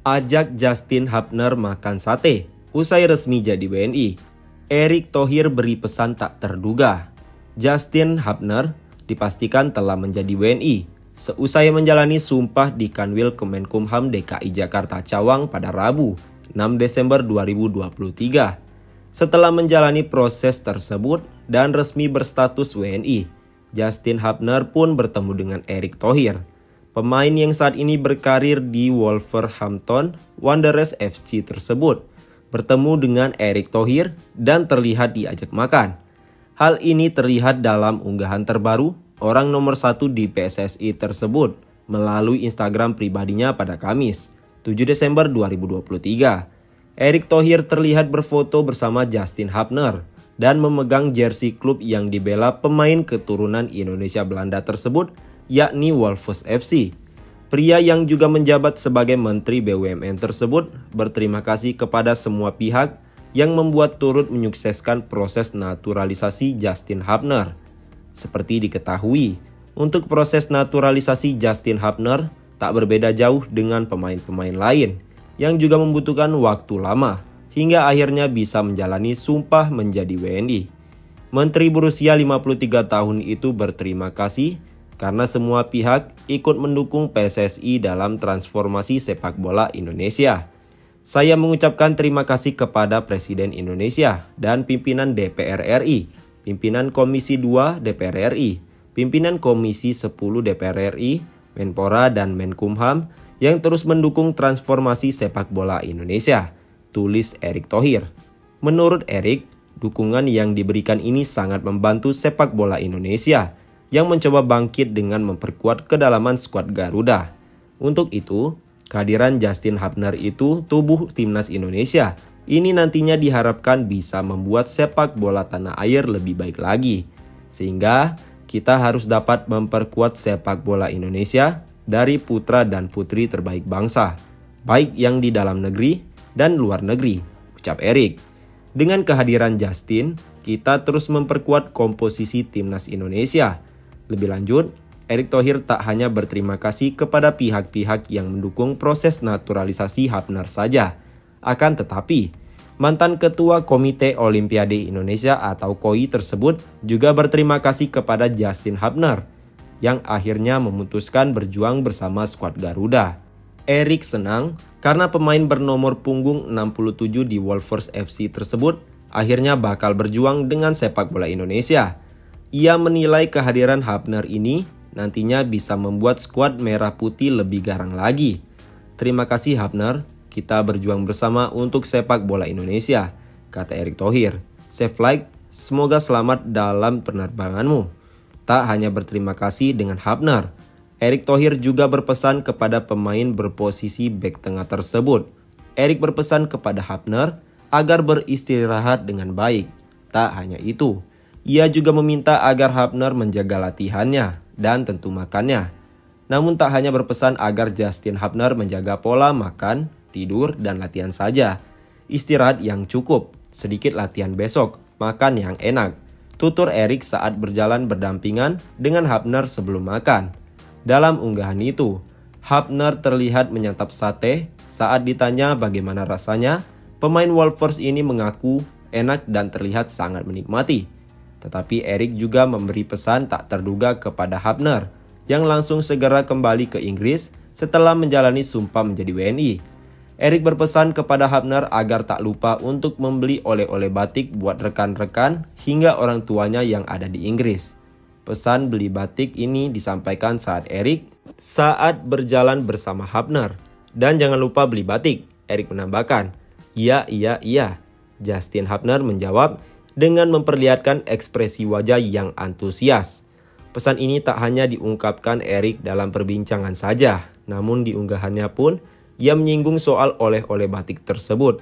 Ajak Justin Hubner makan sate, usai resmi jadi WNI. Erick Thohir beri pesan tak terduga. Justin Hubner dipastikan telah menjadi WNI seusai menjalani sumpah di Kanwil Kemenkumham DKI Jakarta Cawang pada Rabu, 6 Desember 2023. Setelah menjalani proses tersebut dan resmi berstatus WNI, Justin Hubner pun bertemu dengan Erick Thohir, pemain yang saat ini berkarir di Wolverhampton Wanderers FC tersebut, bertemu dengan Erick Thohir dan terlihat diajak makan. Hal ini terlihat dalam unggahan terbaru orang nomor 1 di PSSI tersebut melalui Instagram pribadinya pada Kamis, 7 Desember 2023. Erick Thohir terlihat berfoto bersama Justin Hubner dan memegang jersey klub yang dibela pemain keturunan Indonesia Belanda tersebut, yakni Wolves FC. Pria yang juga menjabat sebagai Menteri BUMN tersebut berterima kasih kepada semua pihak yang membuat turut menyukseskan proses naturalisasi Justin Hubner. Seperti diketahui, untuk proses naturalisasi Justin Hubner tak berbeda jauh dengan pemain-pemain lain yang juga membutuhkan waktu lama hingga akhirnya bisa menjalani sumpah menjadi WNI. Menteri berusia 53 tahun itu berterima kasih karena semua pihak ikut mendukung PSSI dalam transformasi sepak bola Indonesia. Saya mengucapkan terima kasih kepada Presiden Indonesia dan pimpinan DPR RI, pimpinan Komisi 2 DPR RI, pimpinan Komisi 10 DPR RI, Menpora dan Menkumham yang terus mendukung transformasi sepak bola Indonesia, tulis Erick Thohir. Menurut Erick, dukungan yang diberikan ini sangat membantu sepak bola Indonesia yang mencoba bangkit dengan memperkuat kedalaman skuad Garuda. Untuk itu, kehadiran Justin Hubner itu tubuh timnas Indonesia ini nantinya diharapkan bisa membuat sepak bola tanah air lebih baik lagi. Sehingga kita harus dapat memperkuat sepak bola Indonesia dari putra dan putri terbaik bangsa, baik yang di dalam negeri dan luar negeri, ucap Erick. Dengan kehadiran Justin, kita terus memperkuat komposisi timnas Indonesia. Lebih lanjut, Erick Thohir tak hanya berterima kasih kepada pihak-pihak yang mendukung proses naturalisasi Hubner saja. Akan tetapi, mantan Ketua Komite Olimpiade Indonesia atau KOI tersebut juga berterima kasih kepada Justin Hubner yang akhirnya memutuskan berjuang bersama skuad Garuda. Erick senang karena pemain bernomor punggung 67 di Wolves FC tersebut akhirnya bakal berjuang dengan sepak bola Indonesia. Ia menilai kehadiran Hubner ini nantinya bisa membuat skuad merah putih lebih garang lagi. Terima kasih Hubner, kita berjuang bersama untuk sepak bola Indonesia, kata Erick Thohir. Safe flight, semoga selamat dalam penerbanganmu. Tak hanya berterima kasih dengan Hubner, Erick Thohir juga berpesan kepada pemain berposisi bek tengah tersebut. Erick berpesan kepada Hubner agar beristirahat dengan baik. Tak hanya itu, ia juga meminta agar Hubner menjaga latihannya dan tentu makannya. Namun tak hanya berpesan agar Justin Hubner menjaga pola makan, tidur, dan latihan saja. Istirahat yang cukup, sedikit latihan besok, makan yang enak, tutur Erick saat berjalan berdampingan dengan Hubner sebelum makan. Dalam unggahan itu, Hubner terlihat menyantap sate. Saat ditanya bagaimana rasanya, pemain Wolves ini mengaku enak dan terlihat sangat menikmati. Tetapi Erick juga memberi pesan tak terduga kepada Hubner yang langsung segera kembali ke Inggris setelah menjalani sumpah menjadi WNI. Erick berpesan kepada Hubner agar tak lupa untuk membeli oleh-oleh batik buat rekan-rekan hingga orang tuanya yang ada di Inggris. Pesan beli batik ini disampaikan saat Erick berjalan bersama Hubner. Dan jangan lupa beli batik, Erick menambahkan. Iya. Justin Hubner menjawab dengan memperlihatkan ekspresi wajah yang antusias. Pesan ini tak hanya diungkapkan Erick dalam perbincangan saja, namun di unggahannya pun ia menyinggung soal oleh-oleh batik tersebut.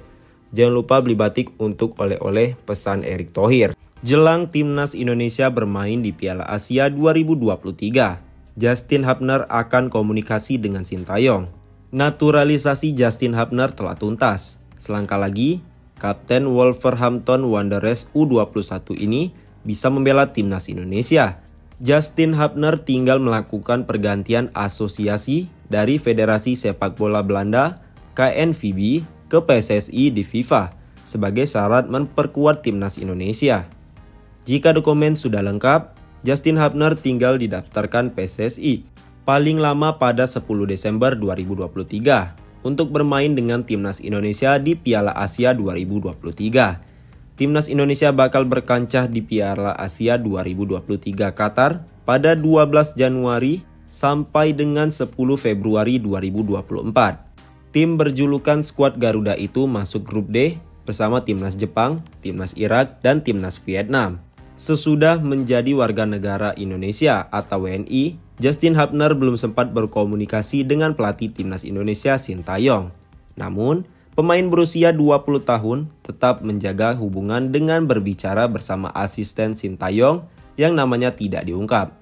Jangan lupa beli batik untuk oleh-oleh, pesan Erick Thohir. Jelang timnas Indonesia bermain di Piala Asia 2023, Justin Hubner akan komunikasi dengan Sintayong. Naturalisasi Justin Hubner telah tuntas. Selangkah lagi, Kapten Wolverhampton Wanderers U21 ini bisa membela timnas Indonesia. Justin Hubner tinggal melakukan pergantian asosiasi dari Federasi Sepak Bola Belanda KNVB ke PSSI di FIFA sebagai syarat memperkuat timnas Indonesia. Jika dokumen sudah lengkap, Justin Hubner tinggal didaftarkan PSSI paling lama pada 10 Desember 2023 untuk bermain dengan timnas Indonesia di Piala Asia 2023. Timnas Indonesia bakal berkancah di Piala Asia 2023 Qatar pada 12 Januari sampai dengan 10 Februari 2024. Tim berjulukan Skuad Garuda itu masuk grup D bersama timnas Jepang, timnas Irak, dan timnas Vietnam. Sesudah menjadi warga negara Indonesia atau WNI, Justin Hubner belum sempat berkomunikasi dengan pelatih timnas Indonesia Sintayong. Namun, pemain berusia 20 tahun tetap menjaga hubungan dengan berbicara bersama asisten Sintayong yang namanya tidak diungkap.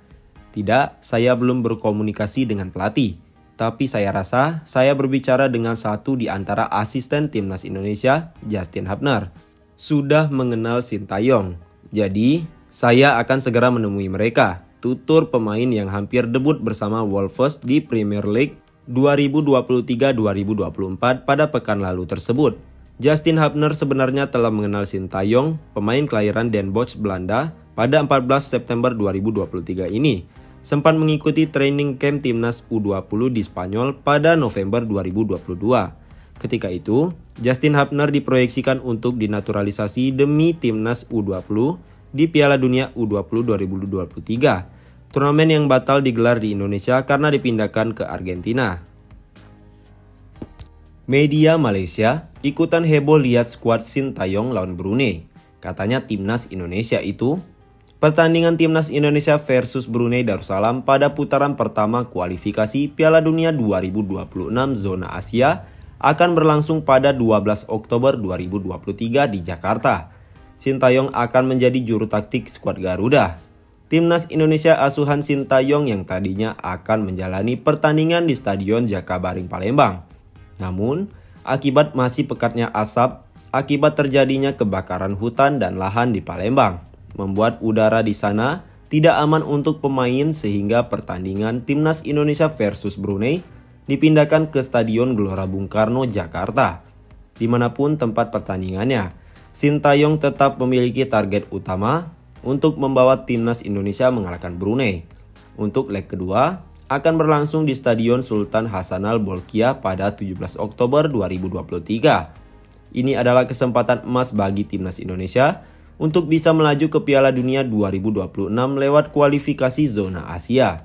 Tidak, saya belum berkomunikasi dengan pelatih, tapi saya rasa saya berbicara dengan satu di antara asisten timnas Indonesia, Justin Hubner. Sudah mengenal Sintayong, jadi saya akan segera menemui mereka, tutur pemain yang hampir debut bersama Wolves di Premier League 2023-2024 pada pekan lalu tersebut. Justin Hubner sebenarnya telah mengenal Sintayong, pemain kelahiran Den Bosch, Belanda, pada 14 September 2023 ini. Sempat mengikuti training camp timnas U20 di Spanyol pada November 2022. Ketika itu, Justin Hubner diproyeksikan untuk dinaturalisasi demi timnas U20 di Piala Dunia U20 2023. Turnamen yang batal digelar di Indonesia karena dipindahkan ke Argentina. Media Malaysia ikutan heboh lihat skuad Sintayong lawan Brunei. Katanya timnas Indonesia itu, pertandingan timnas Indonesia versus Brunei Darussalam pada putaran pertama kualifikasi Piala Dunia 2026 zona Asia akan berlangsung pada 12 Oktober 2023 di Jakarta. Sintayong akan menjadi juru taktik skuad Garuda. Timnas Indonesia asuhan Sintayong yang tadinya akan menjalani pertandingan di Stadion Jakabaring Palembang. Namun, akibat masih pekatnya asap, akibat terjadinya kebakaran hutan dan lahan di Palembang, membuat udara di sana tidak aman untuk pemain sehingga pertandingan Timnas Indonesia versus Brunei dipindahkan ke Stadion Gelora Bung Karno, Jakarta. Dimanapun tempat pertandingannya, Sintayong tetap memiliki target utama untuk membawa timnas Indonesia mengalahkan Brunei. Untuk leg kedua akan berlangsung di Stadion Sultan Hasanal Bolkiah pada 17 Oktober 2023. Ini adalah kesempatan emas bagi timnas Indonesia untuk bisa melaju ke Piala Dunia 2026 lewat kualifikasi zona Asia.